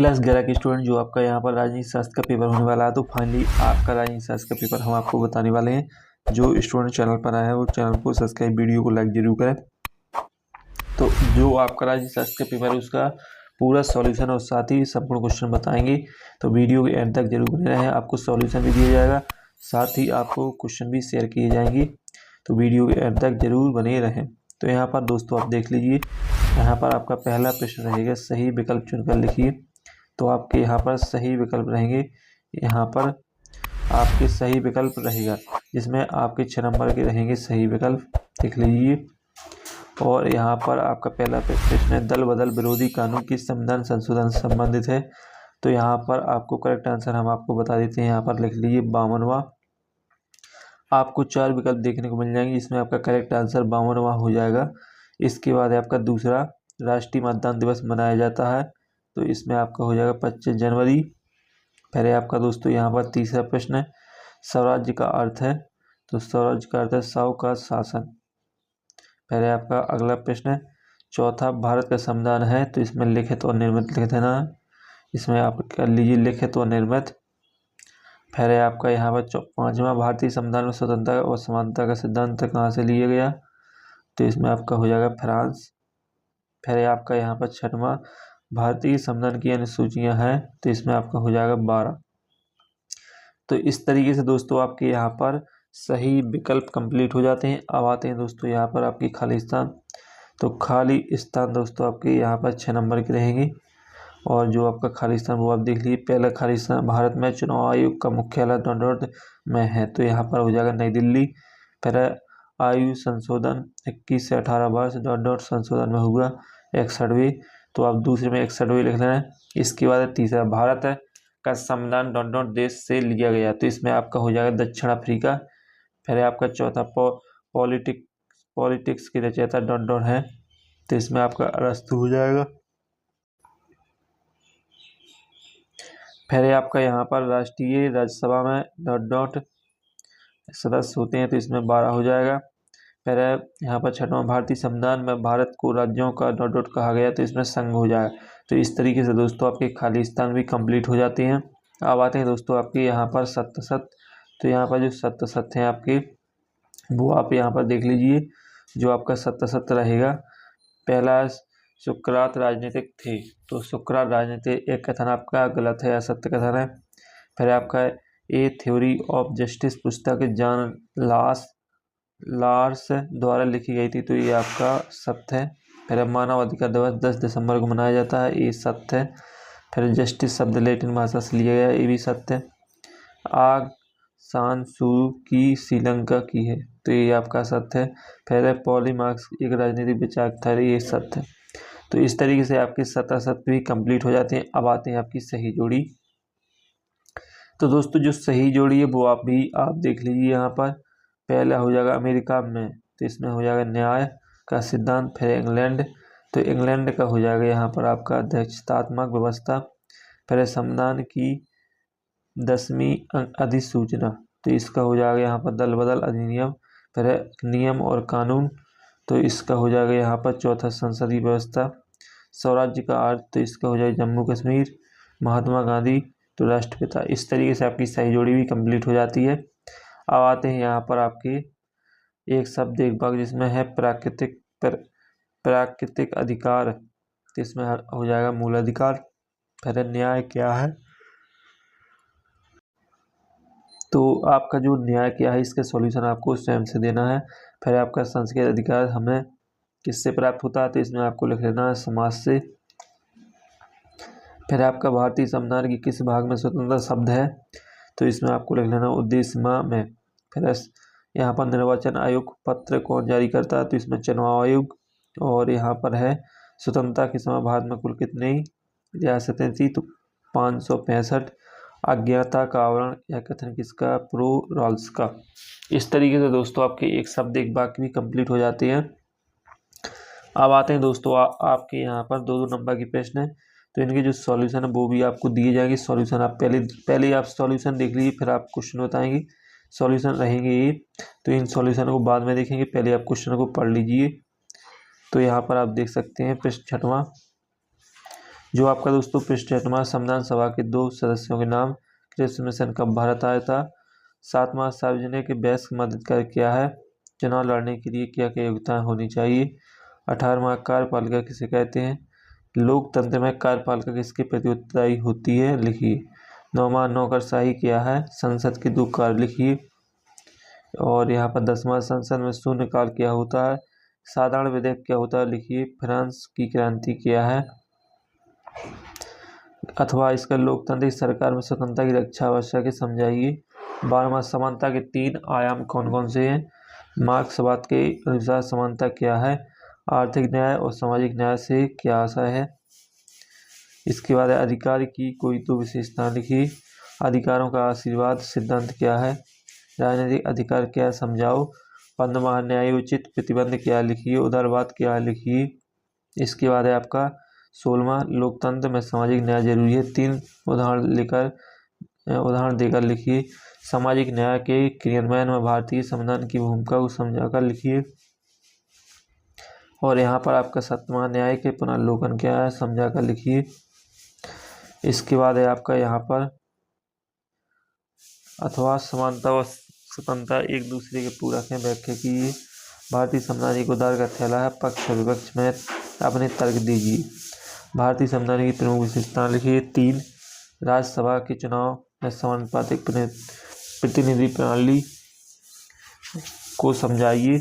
Class 11 के student जो आपका यहाँ पर राजनीति शास्त्र का पेपर होने वाला है, तो फाइनली आपका राजनीति शास्त्र का पेपर हम आपको बताने वाले हैं। जो स्टूडेंट चैनल पर आया है वो चैनल को सब्सक्राइब, वीडियो को लाइक जरूर करें। तो जो आपका राजनीति शास्त्र का पेपर है उसका पूरा सॉल्यूशन और साथ ही संपूर्ण क्वेश्चन बताएंगे, तो वीडियो के एंड तक जरूर बने रहें। आपको सॉल्यूशन भी दिया जाएगा, साथ ही आपको क्वेश्चन भी शेयर किए जाएंगे, तो वीडियो के एंड तक जरूर बने रहें। तो यहाँ पर दोस्तों आप देख लीजिए, यहाँ पर आपका पहला प्रश्न रहेगा, सही विकल्प चुनकर लिखिए। तो आपके यहाँ पर सही विकल्प रहेंगे, यहाँ पर आपके सही विकल्प रहेगा जिसमें आपके 6 नंबर के रहेंगे सही विकल्प, देख लीजिए। और यहाँ पर आपका पहला प्रश्न है, दल बदल विरोधी कानून किस संविधान संशोधन से संबंधित है। तो यहाँ पर आपको करेक्ट आंसर हम आपको बता देते हैं, यहाँ पर लिख लीजिए 52वां। आपको 4 विकल्प देखने को मिल जाएंगे, इसमें आपका करेक्ट आंसर 52वां हो जाएगा। इसके बाद आपका दूसरा, राष्ट्रीय मतदान दिवस मनाया जाता है, तो इसमें आपका हो जाएगा 25 जनवरी। पहले आपका दोस्तों यहाँ पर तीसरा प्रश्न है, स्वराज्य का अर्थ है, तो स्वराज्य का अर्थ है सौ का शासन। पहले आपका अगला प्रश्न है, चौथा भारत का संविधान है, तो इसमें लिखित और निर्मित लिख देना है, इसमें आप कर लीजिए लिखित और निर्मित। पहले आपका यहाँ पर 5वां, भारतीय संविधान में स्वतंत्रता और समानता का सिद्धांत कहाँ से लिया गया, तो इसमें आपका हो जाएगा फ्रांस। पहले आपका यहाँ पर 6वां, भारतीय संविधान की अनुसूचियाँ हैं, तो इसमें आपका हो जाएगा 12। तो इस तरीके से दोस्तों आपके यहाँ पर सही विकल्प कंप्लीट हो जाते हैं। अब आते हैं दोस्तों यहाँ पर आपकी खाली स्थान। तो खाली स्थान दोस्तों आपके यहाँ पर 6 नंबर के रहेंगे, और जो आपका खाली स्थान वो आप देख लीजिए। पहला खाली स्थान, भारत में चुनाव आयोग का मुख्यालय डॉट में है, तो यहाँ पर हो जाएगा नई दिल्ली। पहला आयु संशोधन 21 से 18 वर्ष डॉट संशोधन में हुआ 61वें, तो आप दूसरे में 61वें लिख लेना है। इसके बाद तीसरा, भारत का संविधान डॉट देश से लिया गया, तो इसमें आपका हो जाएगा दक्षिण अफ्रीका। फिर आपका चौथा, पॉलिटिक्स की रचयिता डॉट है, तो इसमें आपका अरस्तु हो जाएगा। फिर आपका यहाँ पर राष्ट्रीय राज्यसभा में डॉट सदस्य होते हैं, तो इसमें 12 हो जाएगा। फिर यहाँ पर 6वां, भारतीय संविधान में भारत को राज्यों का डॉट कहा गया, तो इसमें संघ हो जाएगा। तो इस तरीके से दोस्तों आपके खाली स्थान भी कंप्लीट हो जाते हैं। अब आते हैं दोस्तों आपके यहाँ पर सत्य। तो यहाँ पर जो सत्य हैं आपके, वो आप यहाँ पर देख लीजिए। जो आपका सत्य रहेगा, पहला, सुकरात राजनीतिक थे, तो सुकरात राजनीतिक एक कथन आपका गलत है, असत्य कथन है। फिर आपका ए थ्योरी ऑफ जस्टिस पुस्तक जॉन लार्स द्वारा लिखी गई थी, तो ये आपका सत्य है। फिर मानव अधिकार दिवस 10 दिसंबर को मनाया जाता है, ये सत्य है। फिर जस्टिस शब्द लैटिन भाषा से लिया गया, ये भी सत्य है। आग सान सू की श्रीलंका की है, तो ये आपका सत्य है। फिर पॉलीमार्क्स एक राजनीतिक विचारक था, ये सत्य है। तो इस तरीके से आपके सत्य भी कंप्लीट हो जाते हैं। अब आते हैं आपकी सही जोड़ी। तो दोस्तों जो सही जोड़ी है वो आप देख लीजिए यहाँ पर। पहला हो जाएगा अमेरिका में, तो इसमें हो जाएगा न्याय का सिद्धांत। फिर इंग्लैंड, तो इंग्लैंड का हो जाएगा यहाँ पर आपका अध्यक्षतात्मक व्यवस्था। फिर संविधान की 10वीं अधिसूचना, तो इसका हो जाएगा यहाँ पर दल बदल अधिनियम। फिर नियम और कानून, तो इसका हो जाएगा यहाँ पर चौथा, संसदीय व्यवस्था। स्वराज्य का अर्थ, तो इसका हो जाएगा जम्मू कश्मीर। महात्मा गांधी, तो राष्ट्रपिता। इस तरीके से आपकी सही जोड़ी भी कंप्लीट हो जाती है। अब आते हैं यहाँ पर आपके एक शब्द एक भाग, जिसमें है प्राकृतिक अधिकार, तो इसमें हो जाएगा मूल अधिकार। फिर न्याय क्या है, तो आपका जो न्याय क्या है इसका सॉल्यूशन आपको स्वयं से देना है। फिर आपका संस्कृत अधिकार हमें किससे प्राप्त होता है, तो इसमें आपको लिख लेना है समाज से। फिर आपका भारतीय संविधान की किस भाग में स्वतंत्रता शब्द है, तो इसमें आपको लिख लेना उद्देश्य में। फिर यहाँ पर निर्वाचन आयोग पत्र कौन जारी करता है, तो इसमें चुनाव आयोग। और यहाँ पर है स्वतंत्रता के समय भारत में कुल कितनी रियासतें थी, तो 565। अज्ञाता का आवरण या कथन किसका, प्रो रॉल्स का। इस तरीके से दोस्तों आपके एक शब्द एक वाक्य भी कंप्लीट हो जाते हैं। अब आते हैं दोस्तों आपके यहाँ पर 2-2 नंबर के प्रश्न है, तो इनके जो सॉल्यूशन है वो भी आपको दिए जाएंगे। सॉल्यूशन आप पहले आप सॉल्यूशन देख लीजिए, फिर आप क्वेश्चन बताएंगे। सॉल्यूशन रहेंगे ये, तो इन सॉल्यूशन को बाद में देखेंगे, पहले आप क्वेश्चन को पढ़ लीजिए। तो यहाँ पर आप देख सकते हैं प्रश्न 6वां, जो आपका दोस्तों पृष्ठ 8वां, संविधान सभा के 2 सदस्यों के नाम, क्रिप्स मिशन कब भारत आया था। 7वां, सार्वजनिक वयस्क मताधिकार क्या है, चुनाव लड़ने के लिए क्या क्या योग्यताएं होनी चाहिए। 18वां, कार्यपालिका किसे कहते हैं, लोकतंत्र में कार्यपालिका किसके प्रति उत्तरदायी होती है, लिखिए। 9वां, नौकरशाही क्या है, संसद के 2 कार्य लिखिए। और यहाँ पर 10वां, संसद में शून्यकाल क्या होता है, साधारण विधेयक क्या होता है, लिखिए। फ्रांस की क्रांति क्या है, अथवा इसका लोकतांत्रिक सरकार में स्वतंत्रता की रक्षा आवश्यक है, समझाइए। 12वां, समानता के 3 आयाम कौन कौन से हैं, मार्क्सवाद के अनुसार समानता क्या है, आर्थिक न्याय और सामाजिक न्याय से क्या आशय है। इसके बाद अधिकार की कोई 2 विशेषताएं लिखिए। अधिकारों का आशीर्वाद सिद्धांत क्या है, राजनीतिक अधिकार क्या है, समझाओ। 15वां, न्यायोचित प्रतिबंध क्या है, लिखिए। उदारवाद क्या है, लिखिए। इसके बाद है आपका 16वां, लोकतंत्र में सामाजिक न्याय जरूरी है, 3 उदाहरण देकर लिखिए। सामाजिक न्याय के क्रियान्वयन में भारतीय संविधान की भूमिका को समझाकर लिखिए। और यहाँ पर आपका 7वां, न्याय के पुनर्लोकन क्या है, समझाकर लिखिए। इसके बाद है आपका यहाँ पर अथवा समानता व स्वतंत्रता एक दूसरे के पूरक हैं, व्याख्या कीजिए। भारतीय संविधान एक उदार का थैला है, पक्ष विपक्ष में अपने तर्क दीजिए। भारतीय संविधान की प्रमुख विशेषताएं लिखिए। 3, राज्यसभा के चुनाव में समानुपातिक प्रतिनिधि प्रणाली को समझाइए।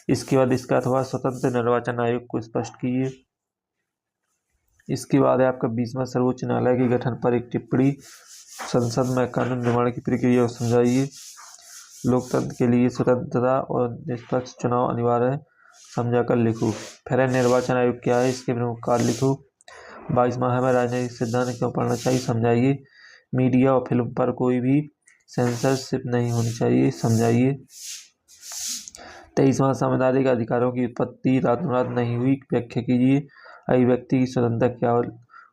इसके बाद इसका अथवा स्वतंत्र निर्वाचन आयोग को स्पष्ट कीजिए। इसके बाद है आपका 20वां, सर्वोच्च न्यायालय के गठन पर एक टिप्पणी, संसद में कानून निर्माण की प्रक्रिया को समझाइए। लोकतंत्र के लिए स्वतंत्रता और निष्पक्ष चुनाव अनिवार्य है, समझाकर लिखो। फिर निर्वाचन आयोग क्या है, इसके प्रमुख कार्य लिखो। 22वां, हमें राजनीतिक सिद्धांत क्यों पढ़ना चाहिए, समझाइए। मीडिया और फिल्म पर कोई भी सेंसरशिप नहीं होनी चाहिए, समझाइए। 23वां, संवैधानिक अधिकारों की उत्पत्ति रातों रात नहीं हुई, व्याख्या कीजिए। अभिव्यक्ति की स्वतंत्रता क्या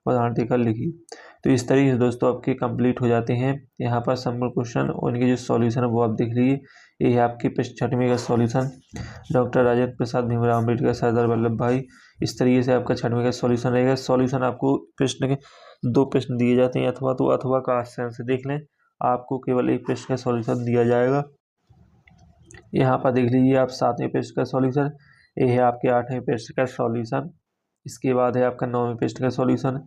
उदाहरण देकर लिखिए। तो इस तरीके से दोस्तों आपके कंप्लीट हो जाते हैं। यहाँ पर संपूर्ण क्वेश्चन और उनके जो सॉल्यूशन है वो आप देख लीजिए। ये है आपके पृष्ठ 6वें का सॉल्यूशन, डॉक्टर राजेंद्र प्रसाद भीमराव अम्बेडकर, सरदार वल्लभ भाई। इस तरीके से आपका 6वें का सॉल्यूशन रहेगा। सॉल्यूशन आपको प्रश्न के 2 प्रश्न दिए जाते हैं, अथवा का आसान से देख लें, आपको केवल 1 प्रश्न का सॉल्यूशन दिया जाएगा। यहाँ पर देख लीजिए आप 7वें प्रश्न का सॉल्यूशन, ये है आपके 8वें प्रश्न का सॉल्यूशन। इसके बाद है आपका 9वें प्रश्न का सॉल्यूशन,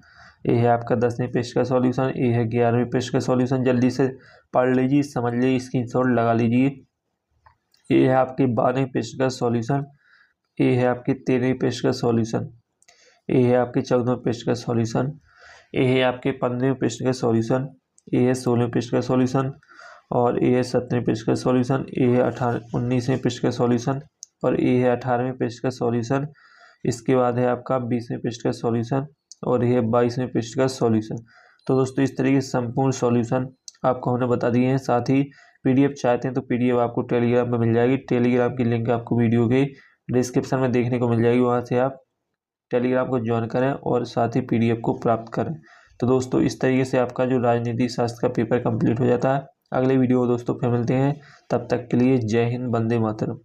ये है आपका 10वें प्रश्न का सॉल्यूशन, ये है 11वें प्रश्न का सॉल्यूशन। जल्दी से पढ़ लीजिए, समझ लीजिए, स्क्रीनशॉट लगा लीजिए। ये है आपके 12वें प्रश्न का सॉल्यूशन, ये है आपके 13वें प्रश्न का सॉल्यूशन, ये है आपके 14वें प्रश्न का सॉल्यूशन, ये है आपके 15वें प्रश्न का सॉल्यूशन, ये है 16वें प्रश्न का सॉल्यूशन, और ये है 17वें प्रश्न का सॉल्यूशन, ये है 19वें प्रश्न का सॉल्यूशन, और ये है 18वें प्रश्न का सॉल्यूशन। इसके बाद है आपका 20वें प्रश्न का सॉल्यूशन, और ये 22वें प्रश्न का सॉल्यूशन। तो दोस्तों इस तरीके से संपूर्ण सॉल्यूशन आपको हमने बता दिए हैं। साथ ही पीडीएफ चाहते हैं तो पीडीएफ आपको टेलीग्राम में मिल जाएगी। टेलीग्राम की लिंक आपको वीडियो के डिस्क्रिप्शन में देखने को मिल जाएगी, वहाँ से आप टेलीग्राम को ज्वाइन करें और साथ ही पीडीएफ को प्राप्त करें। तो दोस्तों इस तरीके से आपका जो राजनीति शास्त्र का पेपर कंप्लीट हो जाता है। अगले वीडियो दोस्तों फिर मिलते हैं, तब तक के लिए जय हिंद, वंदे मातरम।